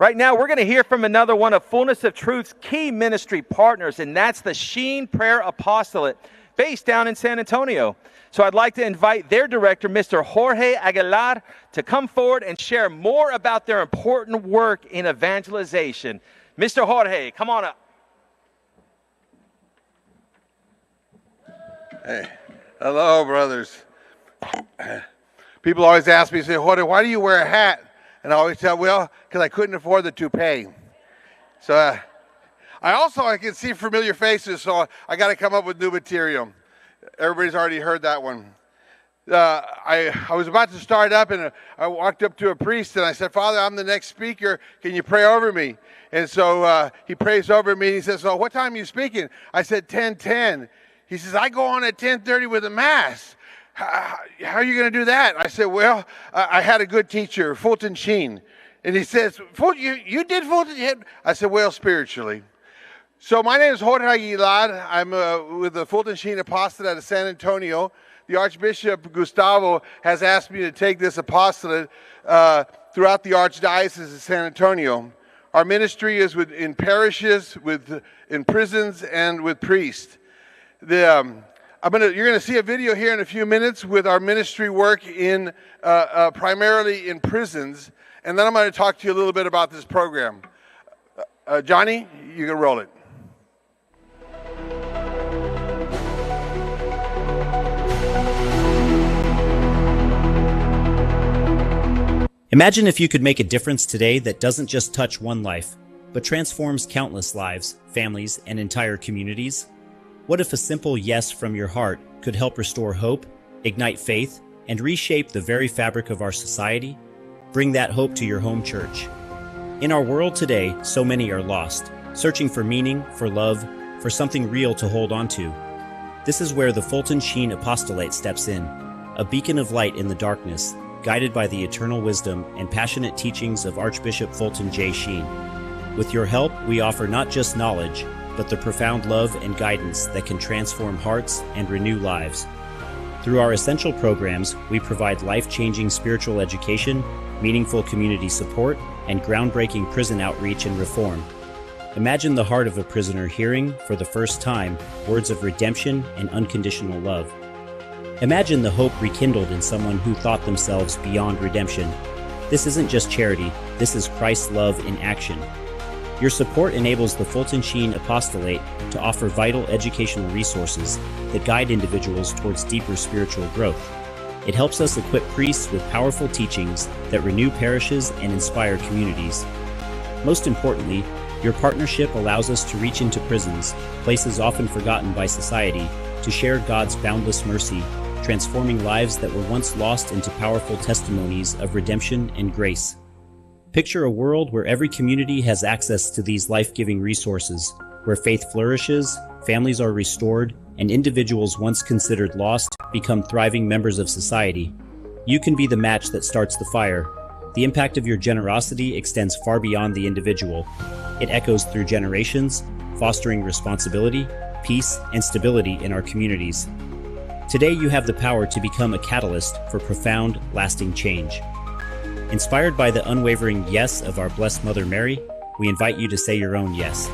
Right now, we're going to hear from another one of Fullness of Truth's key ministry partners, and that's the Sheen Apostolate, based down in San Antonio. So I'd like to invite their director, Mr. Jorge Aguilar, to come forward and share more about their important work in evangelization. Mr. Jorge, come on up. Hey, hello, brothers. People always ask me, say, Jorge, why do you wear a hat? And I always tell, well, because I couldn't afford the toupee. So I can see familiar faces, so I got to come up with new material. Everybody's already heard that one. I was about to start up, and I walked up to a priest, and I said, Father, I'm the next speaker. Can you pray over me? And so he prays over me, and he says, so what time are you speaking? I said, 10:10. He says, I go on at 10:30 with a mass. How are you going to do that? I said, well, I had a good teacher, Fulton Sheen. And he says, you did Fulton? I said, well, spiritually. So my name is Jorge Aguilar. I'm with the Fulton Sheen Apostolate out of San Antonio. The Archbishop Gustavo has asked me to take this apostolate throughout the Archdiocese of San Antonio. Our ministry is in parishes, in prisons, and with priests. You're going to see a video here in a few minutes with our ministry work in primarily in prisons, and then I'm going to talk to you a little bit about this program. Johnny, you can roll it. Imagine if you could make a difference today that doesn't just touch one life, but transforms countless lives, families, and entire communities. What if a simple yes from your heart could help restore hope, ignite faith, and reshape the very fabric of our society? Bring that hope to your home church. In our world today, so many are lost, searching for meaning, for love, for something real to hold on to. This is where the Fulton Sheen Apostolate steps in, a beacon of light in the darkness, guided by the eternal wisdom and passionate teachings of Archbishop Fulton J. Sheen. With your help, we offer not just knowledge, but the profound love and guidance that can transform hearts and renew lives. Through our essential programs, we provide life-changing spiritual education, meaningful community support, and groundbreaking prison outreach and reform. Imagine the heart of a prisoner hearing, for the first time, words of redemption and unconditional love. Imagine the hope rekindled in someone who thought themselves beyond redemption. This isn't just charity, this is Christ's love in action. Your support enables the Fulton Sheen Apostolate to offer vital educational resources that guide individuals towards deeper spiritual growth. It helps us equip priests with powerful teachings that renew parishes and inspire communities. Most importantly, your partnership allows us to reach into prisons, places often forgotten by society, to share God's boundless mercy, transforming lives that were once lost into powerful testimonies of redemption and grace. Picture a world where every community has access to these life-giving resources, where faith flourishes, families are restored, and individuals once considered lost become thriving members of society. You can be the match that starts the fire. The impact of your generosity extends far beyond the individual. It echoes through generations, fostering responsibility, peace, and stability in our communities. Today you have the power to become a catalyst for profound, lasting change. Inspired by the unwavering yes of our Blessed Mother Mary, we invite you to say your own yes.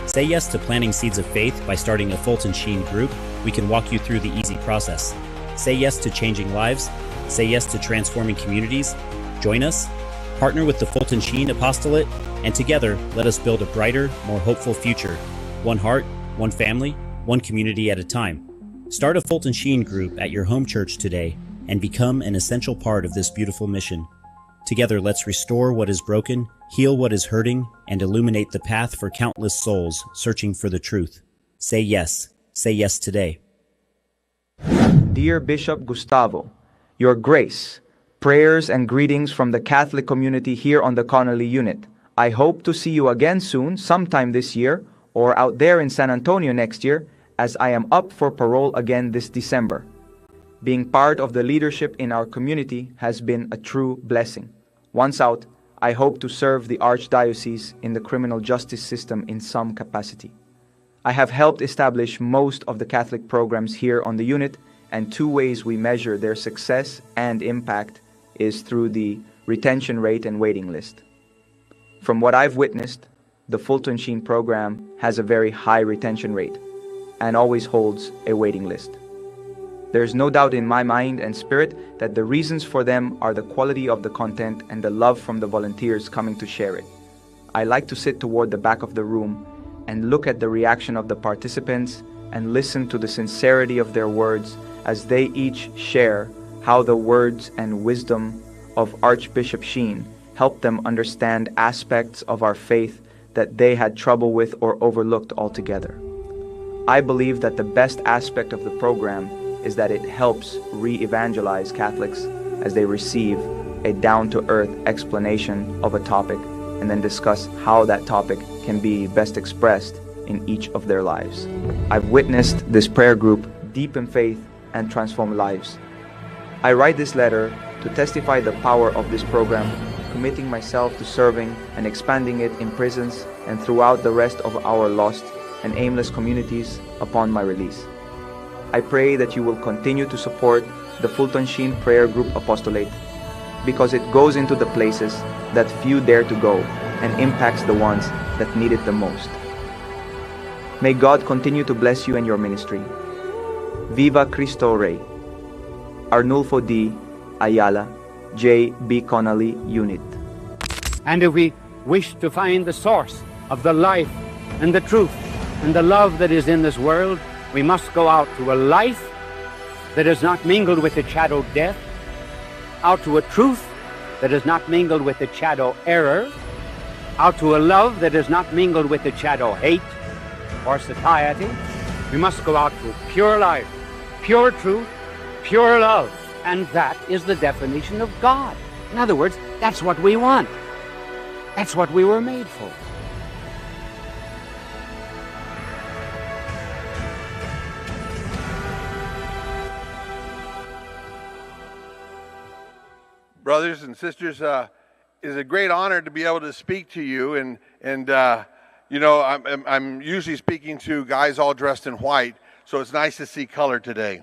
Say yes to planting seeds of faith by starting a Fulton Sheen group. We can walk you through the easy process. Say yes to changing lives. Say yes to transforming communities. Join us, partner with the Fulton Sheen Apostolate, and together let us build a brighter, more hopeful future. One heart, one family, one community at a time. Start a Fulton Sheen group at your home church today and become an essential part of this beautiful mission. Together, let's restore what is broken, heal what is hurting, and illuminate the path for countless souls searching for the truth. Say yes. Say yes today. Dear Bishop Gustavo, Your Grace, prayers and greetings from the Catholic community here on the Connolly Unit. I hope to see you again soon, sometime this year, or out there in San Antonio next year, as I am up for parole again this December. Being part of the leadership in our community has been a true blessing. Once out, I hope to serve the Archdiocese in the criminal justice system in some capacity. I have helped establish most of the Catholic programs here on the unit, and two ways we measure their success and impact is through the retention rate and waiting list. From what I've witnessed, the Fulton Sheen program has a very high retention rate and always holds a waiting list. There is no doubt in my mind and spirit that the reasons for them are the quality of the content and the love from the volunteers coming to share it. I like to sit toward the back of the room and look at the reaction of the participants and listen to the sincerity of their words as they each share how the words and wisdom of Archbishop Sheen helped them understand aspects of our faith that they had trouble with or overlooked altogether. I believe that the best aspect of the program is that it helps re-evangelize Catholics as they receive a down-to-earth explanation of a topic and then discuss how that topic can be best expressed in each of their lives. I've witnessed this prayer group deepen faith and transform lives. I write this letter to testify the power of this program, committing myself to serving and expanding it in prisons and throughout the rest of our lost and aimless communities upon my release. I pray that you will continue to support the Fulton Sheen Prayer Group Apostolate because it goes into the places that few dare to go and impacts the ones that need it the most. May God continue to bless you and your ministry. Viva Cristo Rey. Arnulfo D. Ayala, J. B. Connolly, Unit. And if we wish to find the source of the life and the truth and the love that is in this world, we must go out to a life that is not mingled with the shadow death, out to a truth that is not mingled with the shadow error, out to a love that is not mingled with the shadow hate or satiety. We must go out to pure life, pure truth, pure love. And that is the definition of God. In other words, that's what we want. That's what we were made for. Brothers and sisters, it is a great honor to be able to speak to you. And you know, I'm usually speaking to guys all dressed in white, so it's nice to see color today.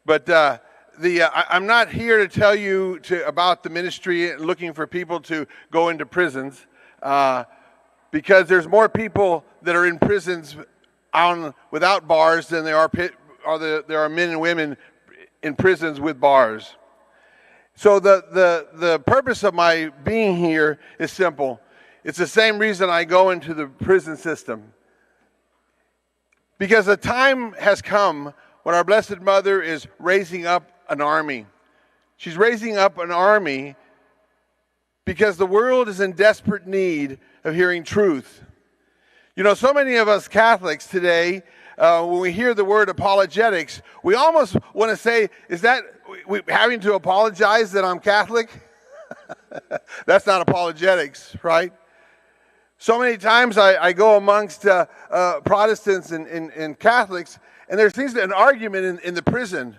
But I'm not here to tell you about the ministry looking for people to go into prisons, because there's more people that are in prisons without bars than there are men and women in prisons with bars. So the purpose of my being here is simple. It's the same reason I go into the prison system. Because the time has come when our Blessed Mother is raising up an army. She's raising up an army because the world is in desperate need of hearing truth. You know, so many of us Catholics today, when we hear the word apologetics, we almost want to say, is that having to apologize that I'm Catholic? That's not apologetics, right? So many times I go amongst Protestants and Catholics, and there seems to be an argument in the prison.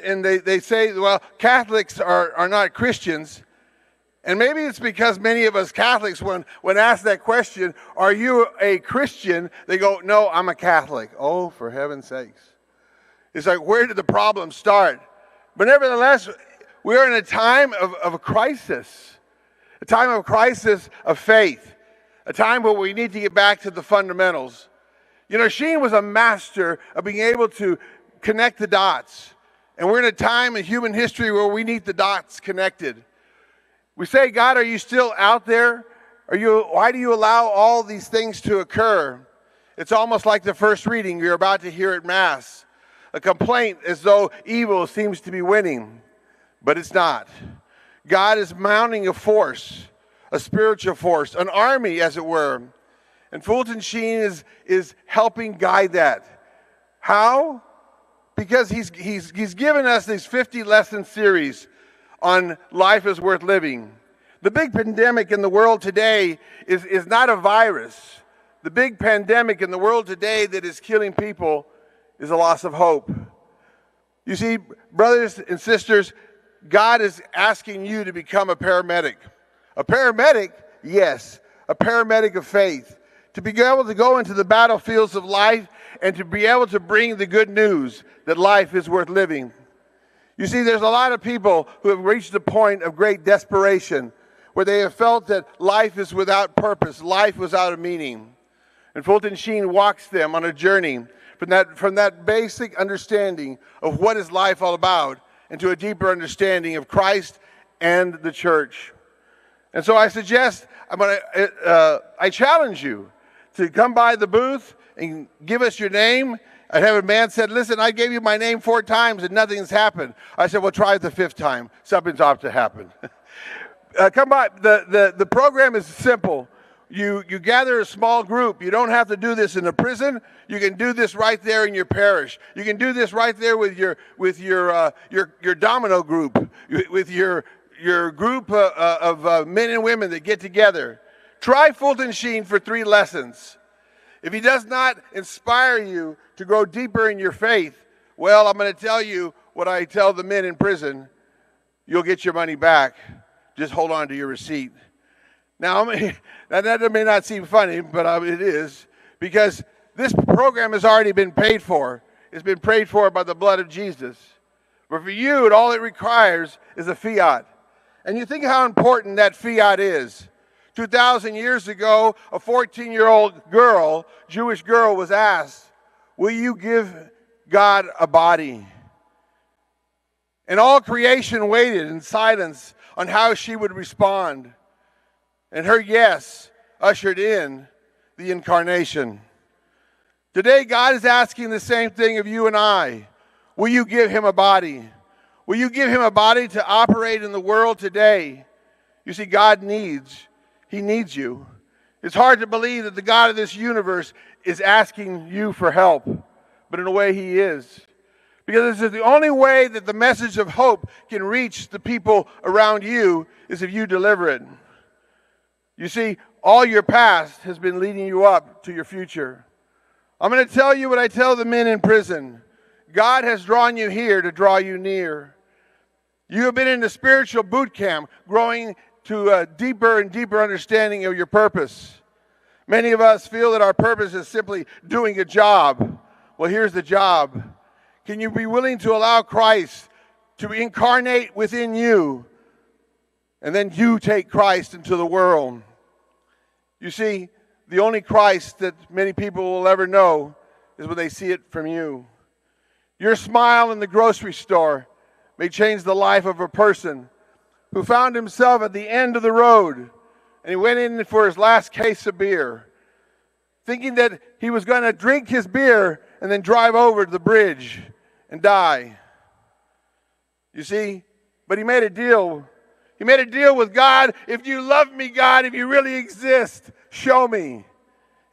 And they say, well, Catholics are not Christians. And maybe it's because many of us Catholics, when asked that question, are you a Christian? They go, no, I'm a Catholic. Oh, for heaven's sakes. It's like, where did the problem start? But nevertheless, we are in a time of a crisis, a time of crisis of faith, a time where we need to get back to the fundamentals. You know, Sheen was a master of being able to connect the dots. And we're in a time in human history where we need the dots connected. We say, God, are you still out there? Why do you allow all these things to occur? It's almost like the first reading you're about to hear at Mass. A complaint as though evil seems to be winning, but it's not. God is mounting a force, a spiritual force, an army, as it were. And Fulton Sheen is helping guide that. How? Because he's given us this 50-lesson series on life is worth living. The big pandemic in the world today is not a virus. The big pandemic in the world today that is killing people is a loss of hope. You see, brothers and sisters, God is asking you to become a paramedic. A paramedic, yes, a paramedic of faith. To be able to go into the battlefields of life and to be able to bring the good news that life is worth living. You see, there's a lot of people who have reached a point of great desperation where they have felt that life is without purpose, life without a meaning. And Fulton Sheen walks them on a journey from that basic understanding of what is life all about into a deeper understanding of Christ and the church. And so I suggest, I challenge you to come by the booth and give us your name. I have a man said, listen, I gave you my name 4 times and nothing's happened. I said, well, try it the 5th time. Something's off to happen. Come by. The program is simple. You gather a small group. You don't have to do this in a prison. You can do this right there in your parish. You can do this right there with your domino group, with your group of men and women that get together. Try Fulton Sheen for 3 lessons. If he does not inspire you to grow deeper in your faith, well, I'm going to tell you what I tell the men in prison. You'll get your money back. Just hold on to your receipt. Now, that may not seem funny, but it is, because this program has already been paid for. It's been paid for by the blood of Jesus. But for you, all it requires is a fiat. And you think how important that fiat is. 2,000 years ago, a 14-year-old girl, Jewish girl, was asked, will you give God a body? And all creation waited in silence on how she would respond. And her yes ushered in the incarnation. Today, God is asking the same thing of you and I. Will you give him a body? Will you give him a body to operate in the world today? You see, he needs you. It's hard to believe that the God of this universe is asking you for help, but in a way he is. Because this is the only way that the message of hope can reach the people around you is if you deliver it. You see, all your past has been leading you up to your future. I'm going to tell you what I tell the men in prison. God has drawn you here to draw you near. You have been in the spiritual boot camp, growing to a deeper and deeper understanding of your purpose. Many of us feel that our purpose is simply doing a job. Well, here's the job. Can you be willing to allow Christ to incarnate within you, and then you take Christ into the world? You see, the only Christ that many people will ever know is when they see it from you. Your smile in the grocery store may change the life of a person who found himself at the end of the road, and he went in for his last case of beer, thinking that he was going to drink his beer and then drive over to the bridge and die. You see, but he made a deal. He made a deal with God. If you love me, God, if you really exist, show me.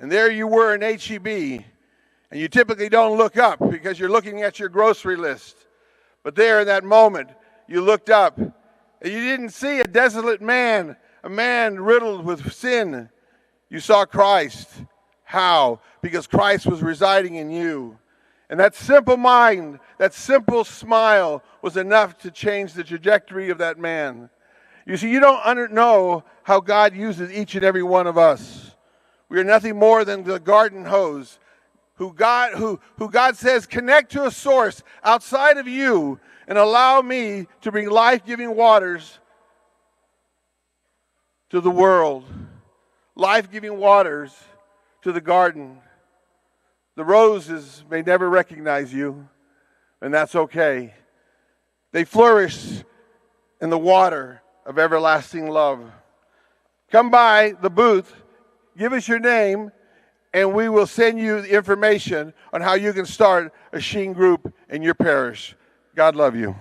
And there you were in HEB. And you typically don't look up because you're looking at your grocery list. But there in that moment, you looked up. And you didn't see a desolate man, a man riddled with sin. You saw Christ. How? Because Christ was residing in you. And that simple mind, that simple smile was enough to change the trajectory of that man. You see, you don't know how God uses each and every one of us. We are nothing more than the garden hose who God says, connect to a source outside of you and allow me to bring life-giving waters to the world. Life-giving waters to the garden. The roses may never recognize you, and that's okay. They flourish in the water of everlasting love. Come by the booth, give us your name, and we will send you the information on how you can start a Sheen group in your parish. God love you.